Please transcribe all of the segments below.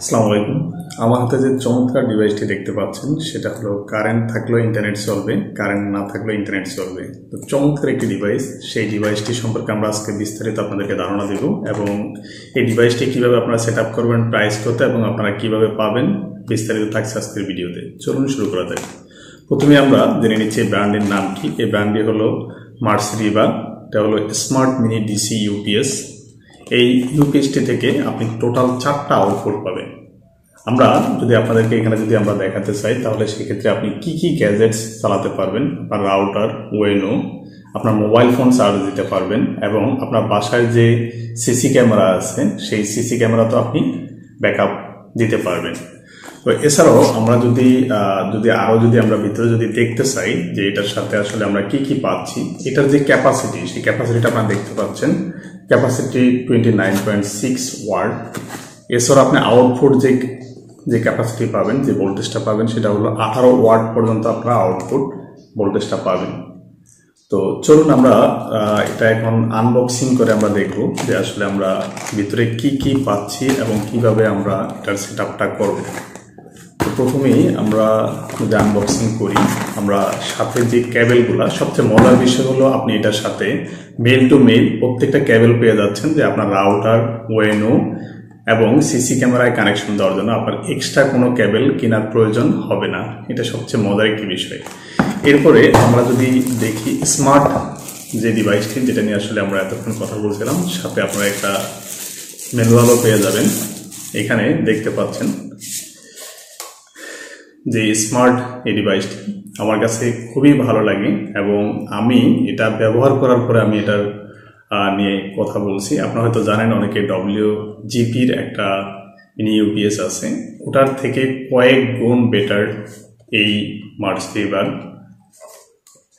আসসালামু আলাইকুম। আমার হাতে যে চমৎকার ডিভাইসটি দেখতে পাচ্ছেন সেটা হলো কারেন্ট থাকলেও ইন্টারনেট চলবে, কারেন্ট না থাকলেও ইন্টারনেট চলবে। তো চমৎকার একটি ডিভাইস, সেই ডিভাইসটি সম্পর্কে আমরা আজকে বিস্তারিত আপনাদেরকে ধারণা দেব এবং এই ডিভাইসটি কিভাবে আপনারা সেট আপ করবেন, প্রাইস কত এবং আপনারা কিভাবে পাবেন, বিস্তারিত থাকছে আজকের ভিডিওতে। চলুন শুরু করা যাক। প্রথমে আমরা জেনে নিচ্ছি এই ব্র্যান্ডের নাম কি। এই ব্র্যান্ডটি হলো মার্সরিবা। এটা হলো স্মার্ট মিনি ডিসি ইউপিএস। এই ইউপিএসটি থেকে আপনি টোটাল 4টা আউটপুট পাবেন। আমরা যদি আপনাদেরকে এখানে যদি আমরা দেখাতে চাই তাহলে সেক্ষেত্রে আপনি কি কি গ্যাজেটস চালাতে পারবেন। আপনার রাউটার, ওয়েনো, আপনার মোবাইল ফোন চার্জ দিতে পারবেন এবং আপনার বাসায় যে সিসি ক্যামেরা আছে সেই সিসি ক্যামেরা তো আপনি ব্যাকআপ দিতে পারবেন। তো এছাড়াও আমরা যদি আমরা ভিতরে যদি দেখতে চাই যে এটার সাথে আসলে আমরা কি কি পাচ্ছি, এটার যে ক্যাপাসিটি সেই ক্যাপাসিটিটা আপনারা দেখতে পাচ্ছেন। Capacity 29.6 watt. এছাড়া আপনি আউটপুট যে ক্যাপাসিটি পাবেন, যে ভোল্টেজটা পাবেন সেটা হলো 18 ওয়াট পর্যন্ত আপনারা আউটপুট ভোল্টেজটা পাবেন। তো চলুন আমরা এটা এখন আনবক্সিং করে আমরা দেখব যে আসলে আমরা ভিতরে কি কি পাচ্ছি এবং কিভাবে আমরা এটার সেট আপটা করব। তো প্রথমেই আমরা যদি আনবক্সিং করি, আমরা সাথে যে ক্যাবেলগুলো, সবচেয়ে মজার বিষয় হলো আপনি এটার সাথে মেল টু মেল প্রত্যেকটা ক্যাবেল পেয়ে যাচ্ছেন, যে আপনার রাউটার, ওয়েনো এবং সিসি ক্যামেরায় কানেকশন দেওয়ার জন্য আপনার এক্সট্রা কোনো ক্যাবেল কেনার প্রয়োজন হবে না। এটা সবচেয়ে মজার একটি বিষয়। এরপরে আমরা যদি দেখি স্মার্ট যে ডিভাইসটি, যেটা নিয়ে আসলে আমরা এতক্ষণ কথা বলছিলাম, সাথে আপনারা একটা ম্যানুয়ালও পেয়ে যাবেন। এখানে দেখতে পাচ্ছেন যে স্মার্ট এই ডিভাইসটি আমার কাছে খুবই ভালো লাগে এবং আমি এটা ব্যবহার করার পরে আমি এটার নিয়ে কথা বলছি। আপনারা হয়তো জানেন অনেকে WGPর একটা মিনি ইউপিএস আছে, ওটার থেকে কয়েক গুণ বেটার এই মার্সরিবার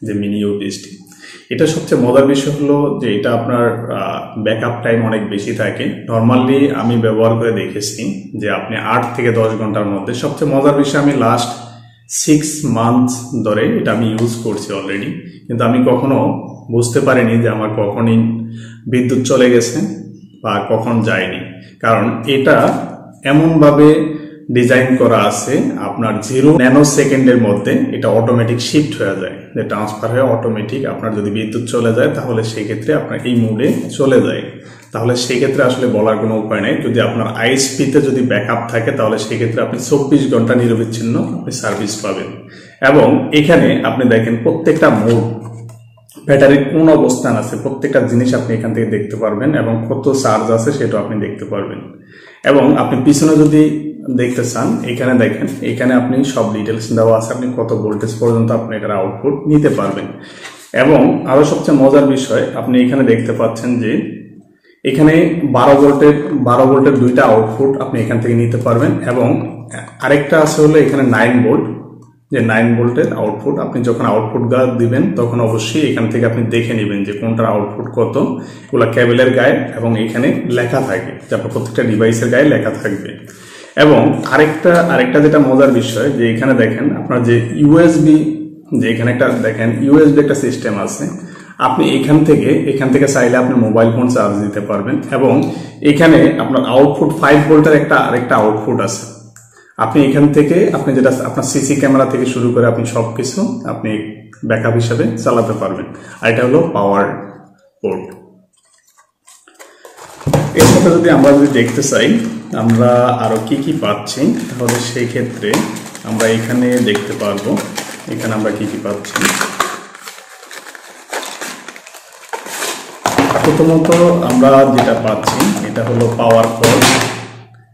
যে মিনি ইউপিএসটি। এটা সবচেয়ে মজার বিষয় হলো যে এটা আপনার ব্যাকআপ টাইম অনেক বেশি থাকে। নর্মালি আমি ব্যবহার করে দেখেছি যে আপনি 8 থেকে 10 ঘন্টার মধ্যে। সবচেয়ে মজার বিষয়, আমি লাস্ট 6 মান্থস ধরে এটা আমি ইউজ করছি অলরেডি, কিন্তু আমি কখনো বুঝতে পারিনি যে আমার কখনই বিদ্যুৎ চলে গেছে বা কখন যায়নি। কারণ এটা এমনভাবে ডিজাইন করা আছে আপনার 0 ন্যানো সেকেন্ডের মধ্যে এটা অটোমেটিক শিফট হয়ে যায়, যে ট্রান্সফার হয়ে অটোমেটিক আপনার যদি বিদ্যুৎ চলে যায় তাহলে সেই ক্ষেত্রে আপনার এই মোডে চলে যায়। তাহলে সেই ক্ষেত্রে আসলে বলার কোনো উপায় নেই। যদি আপনার আইএসপিতে যদি ব্যাকআপ থাকে তাহলে সেই ক্ষেত্রে আপনি 24 ঘন্টা নিরবিচ্ছিন্ন আপনি সার্ভিস পাবেন। এবং এখানে আপনি দেখেন প্রত্যেকটা মোড, ব্যাটারির কোন অবস্থান আছে, প্রত্যেকটা জিনিস আপনি এখান থেকে দেখতে পারবেন এবং কত চার্জ আছে সেটা আপনি দেখতে পারবেন। এবং আপনি পিছনে যদি দেখতে চান, এখানে দেখেন, এখানে আপনি সব ডিটেলস দেওয়া আছে, আপনি কত ভোল্টেজ পর্যন্ত আপনি এটার আউটপুট নিতে পারবেন। এবং আরো সবচেয়ে মজার বিষয়, আপনি এখানে দেখতে পাচ্ছেন যে এখানে 12 ভোল্টের 2টা আউটপুট আপনি এখান থেকে নিতে পারবেন। এবং আরেকটা আছে হলো এখানে 9 ভোল্ট, যে 9 ভোল্টের আউটপুট। আপনি যখন আউটপুট দিবেন তখন অবশ্যই এখান থেকে আপনি দেখে নেবেন যে কোনটার আউটপুট কত। এগুলা ক্যাবেলের গায়ে এবং এখানে লেখা থাকে, যে আপনার প্রত্যেকটা ডিভাইসের গায়ে লেখা থাকবে। এবং আরেকটা যেটা মজার বিষয়, যে এখানে দেখেন আপনার যে ইউএসবি, যে এখানে একটা দেখেন ইউএসবি একটা সিস্টেম আছে। আপনি এখান থেকে চাইলে আপনি মোবাইল ফোন চার্জ দিতে পারবেন। এবং এখানে আপনার আউটপুট 5 ভোল্টের আরেকটা আউটপুট আছে। আপনি এখান থেকে আপনি যেটা আপনার সিসি ক্যামেরা থেকে শুরু করে আপনি সবকিছু আপনি ব্যাকআপ হিসাবে চালাতে পারবেন। আর এটা হলো পাওয়ার পোর্ট। এর সাথে যদি আমরা দেখতে চাই আমরা আরো কি কি পাচ্ছি, তাহলে সেই ক্ষেত্রে আমরা এখানে দেখতে পারবো এখানে আমরা কি কি পাচ্ছি। প্রথমত আমরা যেটা পাচ্ছি এটা হলো পাওয়ার কর্ড,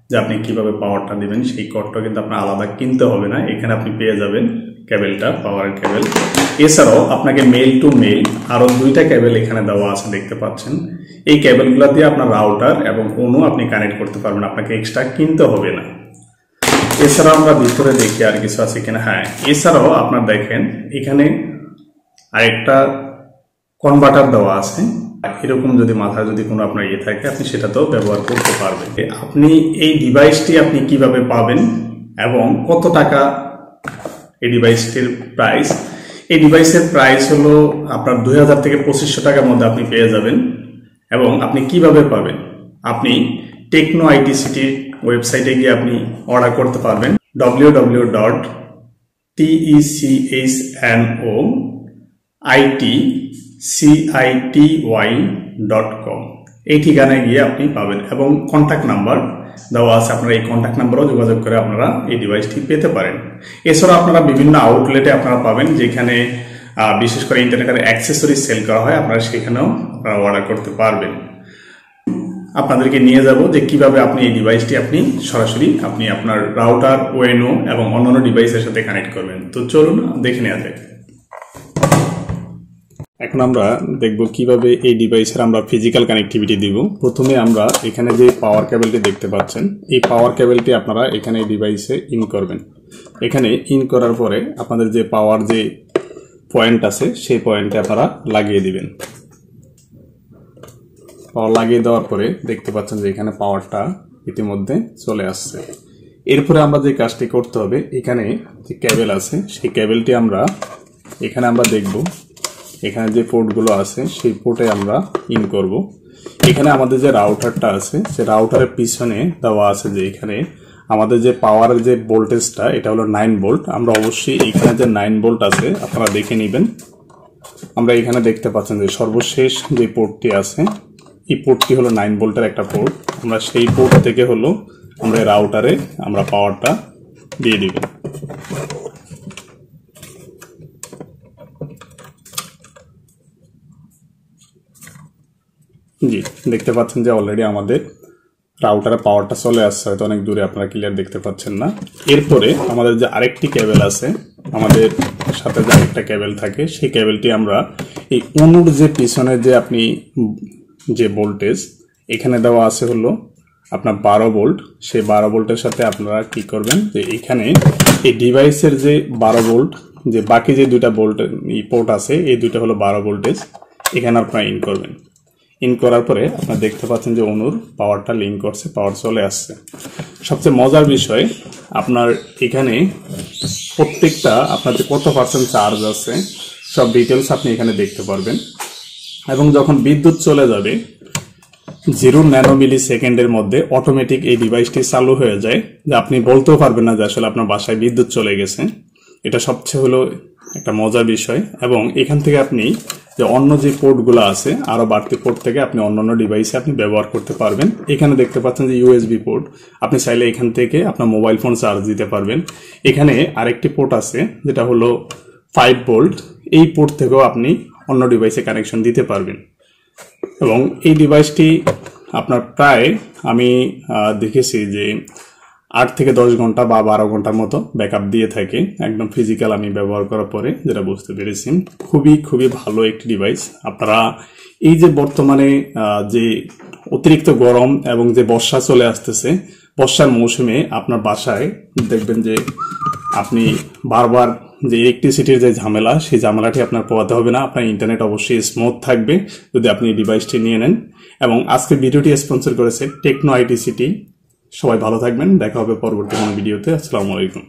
যে আপনি কিভাবে পাওয়ারটা দিবেন সেই কর্ডটা কিন্তু আপনার আলাদা কিনতে হবে না, এখানে আপনি পেয়ে যাবেন ক্যাবেলটা, পাওয়ারের ক্যাবেল। এছাড়াও আপনাকে মেল টু মেল আরো 2টা ক্যাবেল এখানে দেওয়া আছে, দেখতে পাচ্ছেন। এই ক্যাবেলগুলো দিয়ে আপনার রাউটার এবং ওনো আপনি কানেক্ট করতে পারবেন, আপনাকে এক্সট্রা কিনতে হবে না। এছাড়াও আমরা ভিতরে দেখি আর কিছু আছে কিনা। হ্যাঁ, এছাড়াও আপনার দেখেন এখানে আরেকটা কনভার্টার দেওয়া আছে। এরকম যদি মাথায় যদি কোনো আপনার থাকে আপনি সেটাতেও ব্যবহার করতে পারবেন। আপনি এই ডিভাইসটি আপনি কিভাবে পাবেন এবং কত টাকা এই ডিভাইসটির প্রাইস। এই ডিভাইসের প্রাইস হলো আপনার 2000 থেকে 2500 টাকার মধ্যে আপনি পেয়ে যাবেন। এবং আপনি কিভাবে পাবেন, আপনি টেকনো আইটি সিটি ওয়েবসাইটে গিয়ে আপনি অর্ডার করতে পারবেন www.technoity.com। এই ঠিকানায় গিয়ে আপনি পাবেন এবং কন্ট্যাক্ট নাম্বার দেওয়া আছে, আপনারা এই কন্ট্যাক্ট নাম্বারও যোগাযোগ করে আপনারা এই ডিভাইসটি পেতে পারেন। এছাড়াও আপনারা বিভিন্ন আউটলেটে আপনারা পাবেন যেখানে বিশেষ করে ইন্টারনেটের অ্যাক্সেসরিজ সেল করা হয়, আপনারা সেখানেও আপনারা অর্ডার করতে পারবেন। আপনাদেরকে নিয়ে যাব যে কিভাবে আপনি এই ডিভাইসটি আপনি সরাসরি আপনি আপনার রাউটার, ওয়েনো এবং অন্যান্য ডিভাইসের সাথে কানেক্ট করবেন। তো চলুন দেখে নেওয়া যাক। এখন আমরা দেখব কিভাবে এই ডিভাইসের আমরা ফিজিক্যাল কানেক্টিভিটি দিব। প্রথমে আমরা এখানে যে পাওয়ার কেবলটি দেখতে পাচ্ছেন, এই পাওয়ার কেবলটি আপনারা এখানে এই ডিভাইসে ইন করবেন। এখানে ইন করার পরে আপনাদের যে পাওয়ার যে পয়েন্ট আছে সেই পয়েন্টে আপনারা লাগিয়ে দিবেন। পাওয়ার লাগিয়ে দেওয়ার পরে দেখতে পাচ্ছেন যে এখানে পাওয়ারটা ইতিমধ্যে চলে আসছে। এরপরে আমরা যে কাজটি করতে হবে, এখানে যে কেবল আছে সেই কেবলটি আমরা এখানে আমরা দেখব, এখানে যে পোর্টগুলো আছে সেই পোর্টে আমরা ইন করব। এখানে আমাদের যে রাউটারটা আছে সে রাউটারের পিছনে দেওয়া আছে যে এখানে আমাদের যে পাওয়ারের যে ভোল্টেজটা এটা হলো 9 ভোল্ট। আমরা অবশ্যই এখানে যে 9 ভোল্ট আছে আপনারা দেখে নেবেন। আমরা এখানে দেখতে পাচ্ছেন যে সর্বশেষ যে পোর্টটি আছে এই পোর্টটি হলো 9 ভোল্টের একটা পোর্ট। আমরা সেই পোর্ট থেকে হলো আমরা রাউটারে আমরা পাওয়ারটা দিয়ে দিব। জি, দেখতে পাচ্ছেন যে অলরেডি আমাদের রাউটারে পাওয়ারটা চলে আসছে, হয়তো অনেক দূরে আপনারা ক্লিয়ার দেখতে পাচ্ছেন না। এরপরে আমাদের যে আরেকটি কেবল আছে, আমাদের সাথে যে আরেকটা কেবল থাকে সেই কেবলটি আমরা এই অনুর যে পিছনে যে আপনি যে ভোল্টেজ এখানে দেওয়া আছে হলো আপনার 12 ভোল্ট, সেই 12 ভোল্টের সাথে আপনারা কি করবেন যে এখানে এই ডিভাইসের যে 12 ভোল্ট যে বাকি যে দুইটা ভোল্ট পোর্ট আছে এই দুইটা হলো 12 ভোল্টেজ, এখানে আপনারা ইন করবেন। ইন করার পরে আপনারা দেখতে পাচ্ছেন যে অনুর পাওয়ারটা লিঙ্ক করছে, পাওয়ার চলে আসছে। সবচেয়ে মজার বিষয় আপনার এখানে প্রত্যেকটা আপনার যে কত পার্সেন্ট চার্জ আছে সব ডিটেলস আপনি এখানে দেখতে পারবেন। এবং যখন বিদ্যুৎ চলে যাবে 0 ন্যানো মিলি সেকেন্ডের মধ্যে অটোমেটিক এই ডিভাইসটি চালু হয়ে যায়, যে আপনি বলতেও পারবেন না যে আসলে আপনার বাসায় বিদ্যুৎ চলে গেছে। এটা সবচেয়ে হলো একটা মজার বিষয়। এবং এখান থেকে আপনি যে অন্য যে পোর্টগুলো আছে আরো বাড়তি পোর্ট থেকে আপনি অন্যান্য ডিভাইসে আপনি ব্যবহার করতে পারবেন। এখানে দেখতে পাচ্ছেন যে ইউএসবি পোর্ট, আপনি চাইলে এখান থেকে আপনার মোবাইল ফোন চার্জ দিতে পারবেন। এখানে আরেকটি পোর্ট আছে যেটা হলো 5 ভোল্ট, এই পোর্ট থেকেও আপনি অন্য ডিভাইসে কানেকশন দিতে পারবেন। এবং এই ডিভাইসটি আপনার প্রায় আমি দেখেছি যে 8 থেকে 10 ঘন্টা বা 12 ঘন্টার মতো ব্যাকআপ দিয়ে থাকে, একদম ফিজিক্যাল আমি ব্যবহার করার পরে যেটা বুঝতে পেরেছি। খুবই ভালো একটি ডিভাইস। আপনারা এই যে বর্তমানে যে অতিরিক্ত গরম এবং যে বর্ষা চলে আসতেছে, বর্ষার মৌসুমে আপনার বাসায় দেখবেন যে আপনি বারবার যে ইলেকট্রিসিটির যে ঝামেলা সেই ঝামেলাটি আপনার পোহাতে হবে না। আপনার ইন্টারনেট অবশ্যই স্মুথ থাকবে যদি আপনি এই ডিভাইসটি নিয়ে নেন। এবং আজকে ভিডিওটি স্পন্সর করেছে টেকনো আইটি সিটি। সবাই ভালো থাকবেন, দেখা হবে পরবর্তী কোনো ভিডিওতে। আসসালামু আলাইকুম।